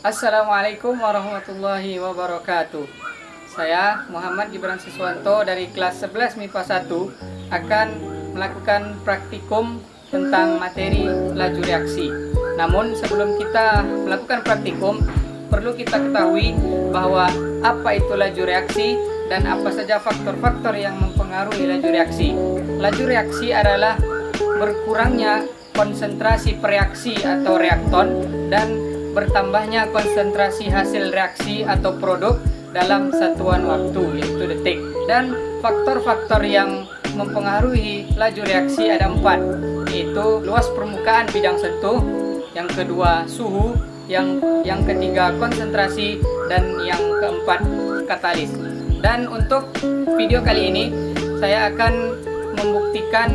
Assalamualaikum warahmatullahi wabarakatuh. Saya Muhammad Gibran Siswanto dari kelas 11 MIPA 1 akan melakukan praktikum tentang materi laju reaksi. Namun sebelum kita melakukan praktikum, perlu kita ketahui bahwa apa itu laju reaksi dan apa saja faktor-faktor yang mempengaruhi laju reaksi. Laju reaksi adalah berkurangnya konsentrasi pereaksi atau reakton dan bertambahnya konsentrasi hasil reaksi atau produk dalam satuan waktu, yaitu detik. Dan faktor-faktor yang mempengaruhi laju reaksi ada 4, yaitu luas permukaan bidang sentuh, yang kedua suhu, yang ketiga konsentrasi, dan yang keempat katalis. Dan untuk video kali ini saya akan membuktikan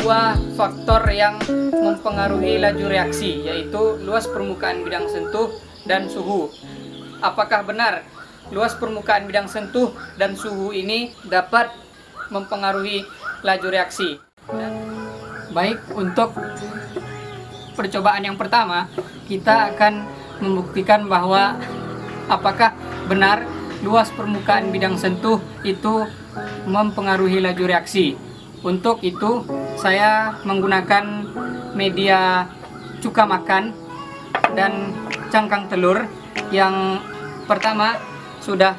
dua faktor yang mempengaruhi laju reaksi, yaitu luas permukaan bidang sentuh dan suhu. Apakah benar luas permukaan bidang sentuh dan suhu ini dapat mempengaruhi laju reaksi? Baik, untuk percobaan yang pertama kita akan membuktikan bahwa apakah benar luas permukaan bidang sentuh itu mempengaruhi laju reaksi. Untuk itu saya menggunakan media cuka makan dan cangkang telur. Yang pertama sudah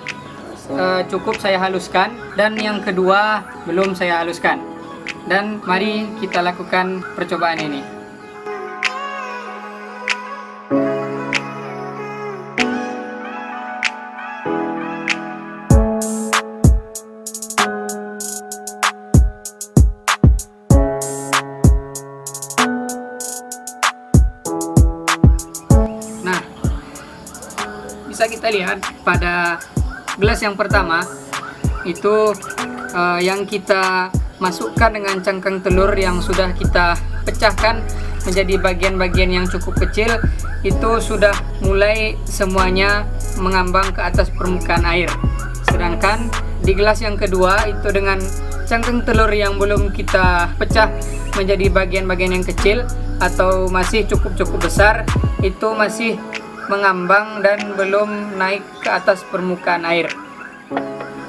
cukup saya haluskan, dan yang kedua belum saya haluskan. Dan mari kita lakukan percobaan ini. Bisa kita lihat pada gelas yang pertama itu yang kita masukkan dengan cangkang telur yang sudah kita pecahkan menjadi bagian-bagian yang cukup kecil, itu sudah mulai semuanya mengambang ke atas permukaan air. Sedangkan di gelas yang kedua itu dengan cangkang telur yang belum kita pecah menjadi bagian-bagian yang kecil atau masih cukup besar, itu masih mengambang dan belum naik ke atas permukaan air.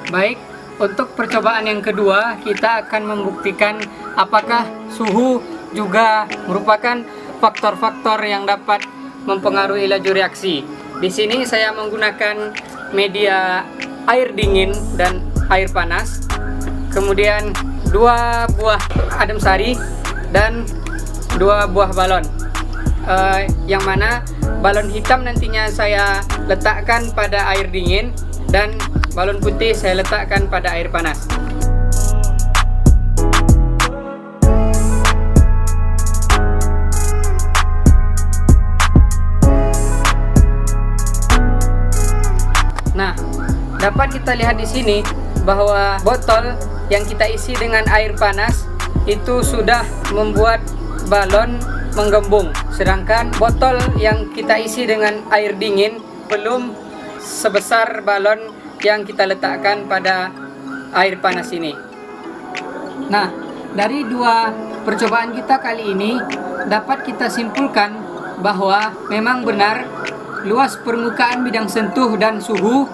Baik, untuk percobaan yang kedua kita akan membuktikan apakah suhu juga merupakan faktor-faktor yang dapat mempengaruhi laju reaksi. Di sini saya menggunakan media air dingin dan air panas, kemudian 2 buah adem sari dan 2 buah balon. Yang mana balon hitam nantinya saya letakkan pada air dingin dan balon putih saya letakkan pada air panas. Nah, dapat kita lihat di sini bahwa botol yang kita isi dengan air panas itu sudah membuat balon menggembung, sedangkan botol yang kita isi dengan air dingin belum sebesar balon yang kita letakkan pada air panas ini. Nah, dari dua percobaan kita kali ini dapat kita simpulkan bahwa memang benar luas permukaan bidang sentuh dan suhu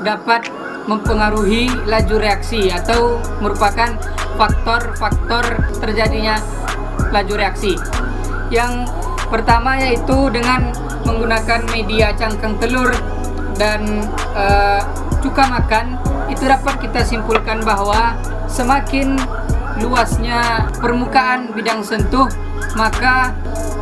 dapat mempengaruhi laju reaksi atau merupakan faktor-faktor terjadinya laju reaksi. Yang pertama yaitu dengan menggunakan media cangkang telur dan cuka makan, itu dapat kita simpulkan bahwa semakin luasnya permukaan bidang sentuh, maka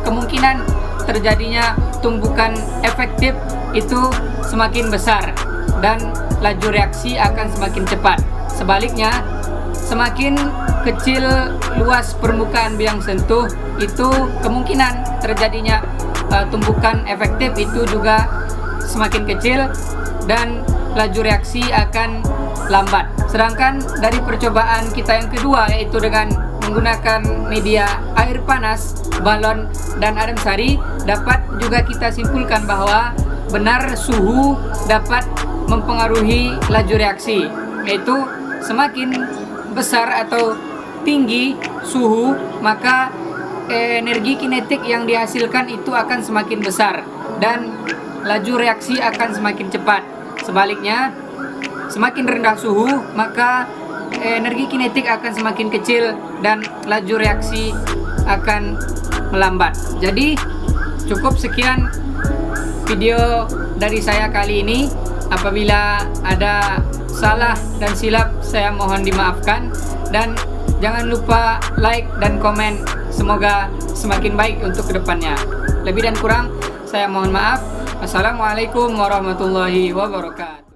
kemungkinan terjadinya tumbukan efektif itu semakin besar dan laju reaksi akan semakin cepat. Sebaliknya, semakin kecil luas permukaan bidang sentuh, itu kemungkinan terjadinya tumbukan efektif itu juga semakin kecil dan laju reaksi akan lambat. Sedangkan dari percobaan kita yang kedua, yaitu dengan menggunakan media air panas, balon, dan adem sari, dapat juga kita simpulkan bahwa benar suhu dapat mempengaruhi laju reaksi, yaitu semakin besar atau tinggi suhu, maka energi kinetik yang dihasilkan itu akan semakin besar, dan laju reaksi akan semakin cepat. Sebaliknya, semakin rendah suhu, maka energi kinetik akan semakin kecil dan laju reaksi akan melambat. Jadi, cukup sekian video dari saya kali ini. Apabila ada salah dan silap, saya mohon dimaafkan. Dan jangan lupa like dan komen. Semoga semakin baik untuk kedepannya. Lebih dan kurang, saya mohon maaf. Wassalamualaikum warahmatullahi wabarakatuh.